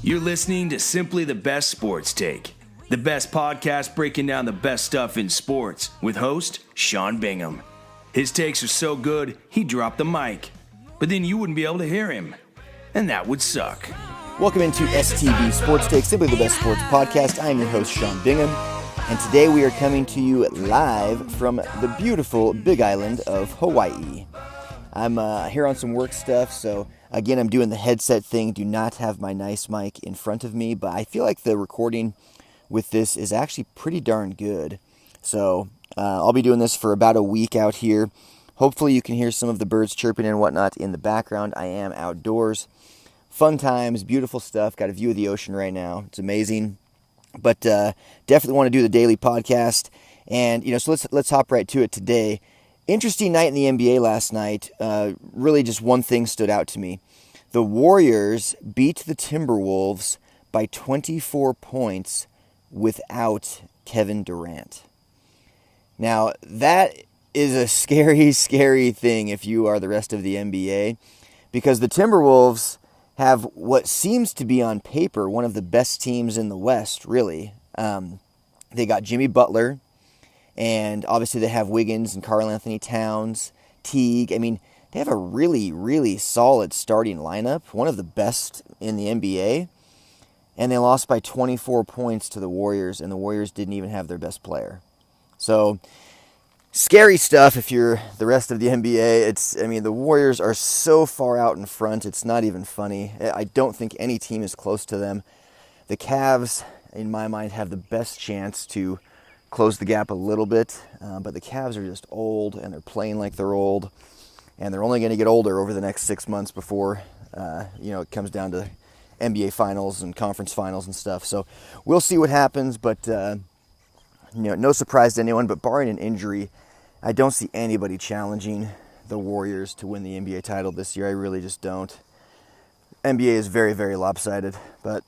You're listening to Simply the Best Sports Take, the best podcast breaking down the best stuff in sports with host Sean Bingham. His takes are so good, he dropped the mic, but then you wouldn't be able to hear him, and that would suck. Welcome into STB Sports Take, Simply the Best Sports Podcast. I am your host, Sean Bingham, and today we are coming to you live from the beautiful Big Island of Hawaii. I'm here on some work stuff, so again, I'm doing the headset thing. Do not have my nice mic in front of me, but I feel like the recording with this is actually pretty darn good. So I'll be doing this for about a week out here. Hopefully you can hear some of the birds chirping and whatnot in the background. I am outdoors. Fun times, beautiful stuff. Got a view of the ocean right now. It's amazing. But definitely want to do the daily podcast. And, so let's hop right to it today. Interesting night in the NBA last night. Really just one thing stood out to me. The Warriors beat the Timberwolves by 24 points without Kevin Durant. Now, that is a scary, scary thing if you are the rest of the NBA, because the Timberwolves have what seems to be on paper one of the best teams in the West, really. They got Jimmy Butler, and obviously they have Wiggins and Karl Anthony Towns, Teague. I mean, they have a really, really solid starting lineup, one of the best in the NBA, and they lost by 24 points to the Warriors, and the Warriors didn't even have their best player. So, scary stuff if you're the rest of the NBA. The Warriors are so far out in front, it's not even funny. I don't think any team is close to them. The Cavs, in my mind, have the best chance to close the gap a little bit, but the Cavs are just old, and they're playing like they're old, and they're only going to get older over the next 6 months before, it comes down to NBA finals and conference finals and stuff. So we'll see what happens, but, no surprise to anyone, but barring an injury, I don't see anybody challenging the Warriors to win the NBA title this year. I really just don't. NBA is very, very lopsided. But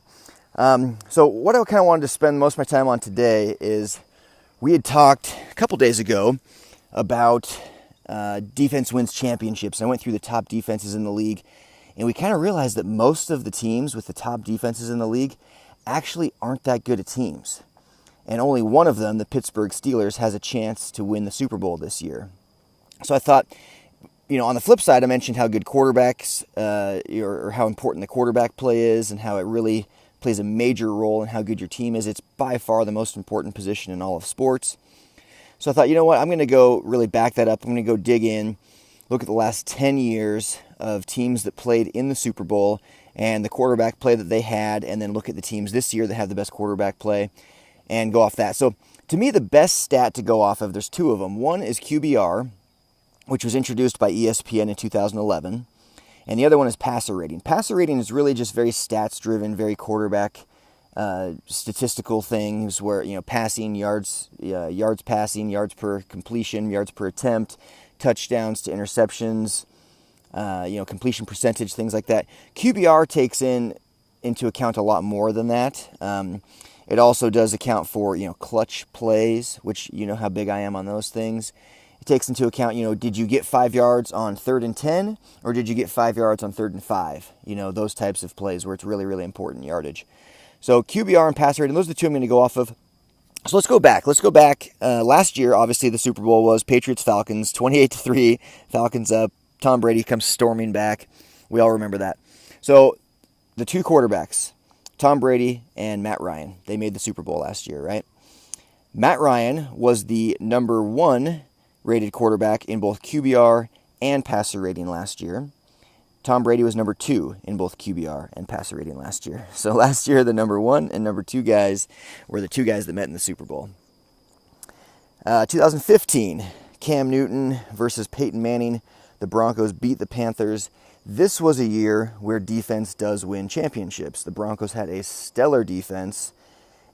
so what I kind of wanted to spend most of my time on today is we had talked a couple days ago about defense wins championships. I went through the top defenses in the league, and we kind of realized that most of the teams with the top defenses in the league actually aren't that good at teams. And only one of them, the Pittsburgh Steelers, has a chance to win the Super Bowl this year. So I thought, on the flip side, I mentioned how good quarterbacks, or how important the quarterback play is, and how it really plays a major role in how good your team is. It's by far the most important position in all of sports. So I thought, you know what, I'm going to go really back that up. I'm going to go dig in, look at the last 10 years of teams that played in the Super Bowl and the quarterback play that they had, and then look at the teams this year that have the best quarterback play, and go off that. So to me, the best stat to go off of, there's two of them. One is QBR, which was introduced by ESPN in 2011. And the other one is passer rating. Passer rating is really just very stats-driven, very quarterback statistical things where, passing, yards passing, yards per completion, yards per attempt, touchdowns to interceptions, completion percentage, things like that. QBR takes into account a lot more than that. It also does account for, clutch plays, which you know how big I am on those things. It takes into account, did you get 5 yards on 3rd and 10, or did you get 5 yards on 3rd and 5? Those types of plays where it's really, really important yardage. So QBR and pass rating, those are the two I'm going to go off of. So let's go back. Last year, obviously, the Super Bowl was Patriots-Falcons, 28-3. Falcons up. Tom Brady comes storming back. We all remember that. So the two quarterbacks, Tom Brady and Matt Ryan, they made the Super Bowl last year, right? Matt Ryan was the number 1 rated quarterback in both QBR and passer rating last year. Tom Brady was number 2 in both QBR and passer rating last year. So last year, the number 1 and number 2 guys were the two guys that met in the Super Bowl. 2015, Cam Newton versus Peyton Manning. The Broncos beat the Panthers. This was a year where defense does win championships. The Broncos had a stellar defense,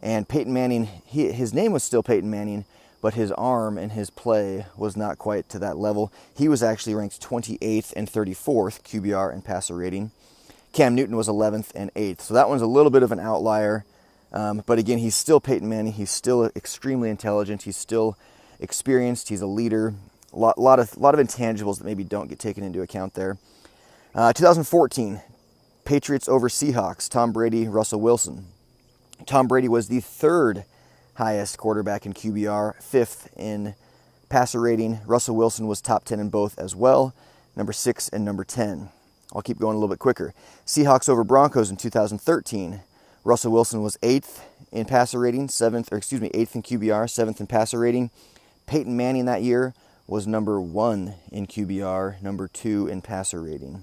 and Peyton Manning, his name was still Peyton Manning, but his arm and his play was not quite to that level. He was actually ranked 28th and 34th QBR and passer rating. Cam Newton was 11th and 8th. So that one's a little bit of an outlier. But again, he's still Peyton Manning. He's still extremely intelligent. He's still experienced. He's a leader. A lot of intangibles that maybe don't get taken into account there. 2014, Patriots over Seahawks, Tom Brady, Russell Wilson. Tom Brady was the third highest quarterback in QBR, fifth in passer rating. Russell Wilson was top 10 in both as well, number 6 and number 10. I'll keep going a little bit quicker. Seahawks over Broncos in 2013. Russell Wilson was 8th in passer rating, 8th in QBR, 7th in passer rating. Peyton Manning that year was number 1 in QBR, number 2 in passer rating.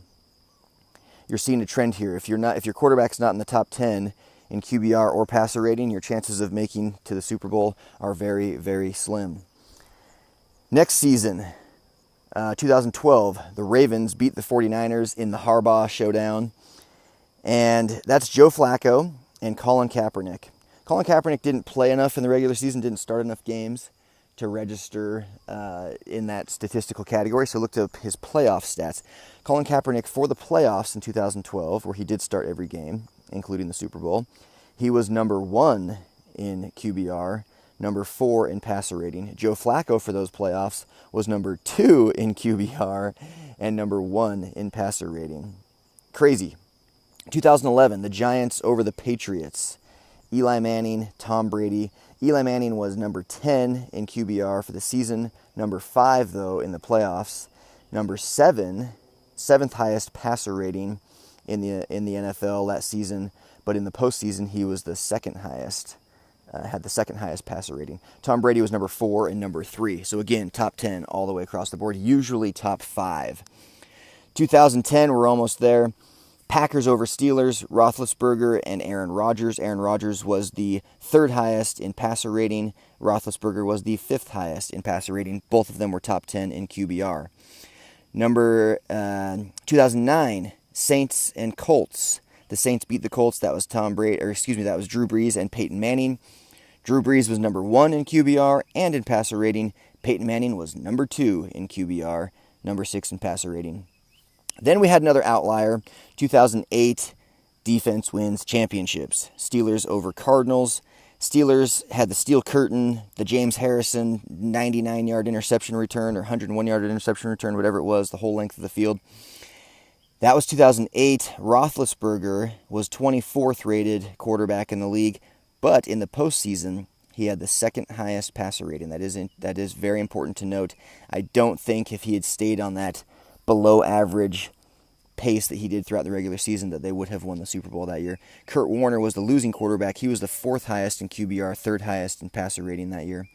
You're seeing a trend here. If your quarterback's not in the top 10 in QBR or passer rating, your chances of making to the Super Bowl are very, very slim. Next season, 2012, the Ravens beat the 49ers in the Harbaugh showdown. And that's Joe Flacco and Colin Kaepernick. Colin Kaepernick didn't play enough in the regular season, didn't start enough games to register in that statistical category, so looked up his playoff stats. Colin Kaepernick, for the playoffs in 2012, where he did start every game, including the Super Bowl, he was number 1 in QBR, number 4 in passer rating. Joe Flacco, for those playoffs, was number 2 in QBR and number 1 in passer rating. Crazy. 2011, the Giants over the Patriots. Eli Manning, Tom Brady. Eli Manning was number 10 in QBR for the season, number 5, though, in the playoffs. Number 7, 7th highest passer rating in the NFL that season, but in the postseason he was the second highest, had the second highest passer rating. Tom Brady was number 4 and number 3. So again, top 10 all the way across the board, usually top 5. 2010, we're almost there. Packers over Steelers, Roethlisberger and Aaron Rodgers. Aaron Rodgers was the 3rd highest in passer rating. Roethlisberger was the 5th highest in passer rating. Both of them were top 10 in QBR. Number 2009, Saints and Colts. The Saints beat the Colts. That was that was Drew Brees and Peyton Manning. Drew Brees was number 1 in QBR and in passer rating. Peyton Manning was number 2 in QBR, number 6 in passer rating. Then we had another outlier, 2008, defense wins championships. Steelers over Cardinals. Steelers had the steel curtain, the James Harrison 99-yard interception return or 101-yard interception return, whatever it was, the whole length of the field. That was 2008. Roethlisberger was 24th rated quarterback in the league, but in the postseason, he had the 2nd highest passer rating. That is very important to note. I don't think if he had stayed on that below average pace that he did throughout the regular season that they would have won the Super Bowl that year. Kurt Warner was the losing quarterback. He was the 4th highest in QBR, 3rd highest in passer rating that year.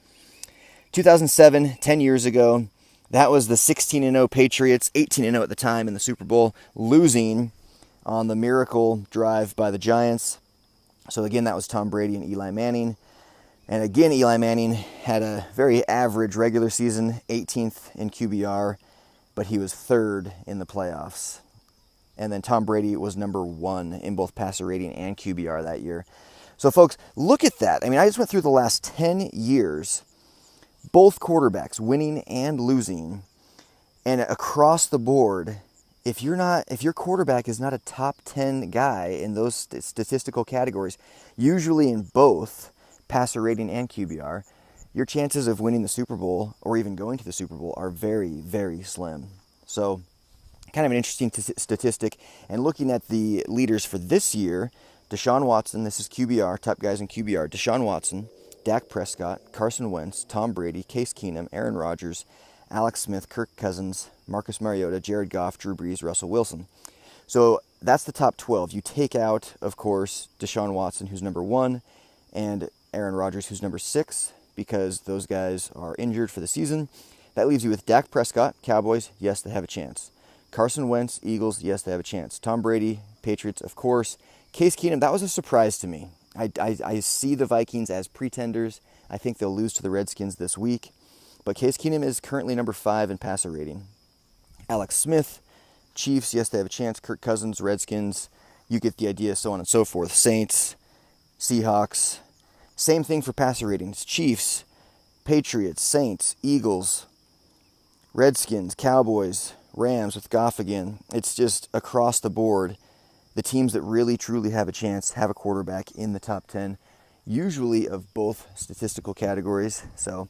2007, 10 years ago, that was the 16-0 Patriots, 18-0 at the time in the Super Bowl, losing on the miracle drive by the Giants. So again, that was Tom Brady and Eli Manning. And again, Eli Manning had a very average regular season, 18th in QBR, but he was 3rd in the playoffs. And then Tom Brady was number 1 in both passer rating and QBR that year. So folks, look at that. I mean, I just went through the last 10 years, both quarterbacks winning and losing, and across the board, if your quarterback is not a top 10 guy in those statistical categories, usually in both passer rating and QBR, your chances of winning the Super Bowl or even going to the Super Bowl are very, very slim. So, kind of an interesting statistic. And looking at the leaders for this year, Deshaun Watson, this is QBR, top guys in QBR, Deshaun Watson, Dak Prescott, Carson Wentz, Tom Brady, Case Keenum, Aaron Rodgers, Alex Smith, Kirk Cousins, Marcus Mariota, Jared Goff, Drew Brees, Russell Wilson. So that's the top 12. You take out, of course, Deshaun Watson, who's number 1, and Aaron Rodgers, who's number 6, because those guys are injured for the season. That leaves you with Dak Prescott, Cowboys, yes, they have a chance. Carson Wentz, Eagles, yes, they have a chance. Tom Brady, Patriots, of course. Case Keenum, that was a surprise to me. I see the Vikings as pretenders. I think they'll lose to the Redskins this week. But Case Keenum is currently number 5 in passer rating. Alex Smith, Chiefs, yes, they have a chance. Kirk Cousins, Redskins, you get the idea, so on and so forth. Saints, Seahawks, same thing for passer ratings. Chiefs, Patriots, Saints, Eagles, Redskins, Cowboys, Rams with Goff again. It's just across the board. The teams that really, truly have a chance have a quarterback in the top 10, usually of both statistical categories. So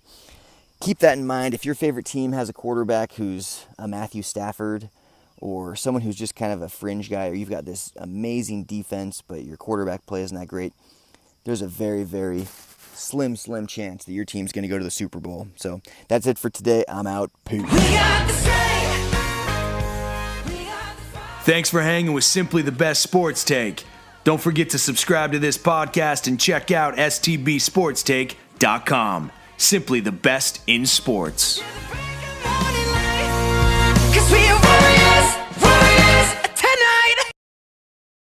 keep that in mind. If your favorite team has a quarterback who's a Matthew Stafford or someone who's just kind of a fringe guy, or you've got this amazing defense, but your quarterback play isn't that great, there's a very, very slim chance that your team's going to go to the Super Bowl. So that's it for today. I'm out. Peace. Thanks for hanging with Simply the Best Sports Take. Don't forget to subscribe to this podcast and check out stbsportstake.com. Simply the best in sports. 'Cause we are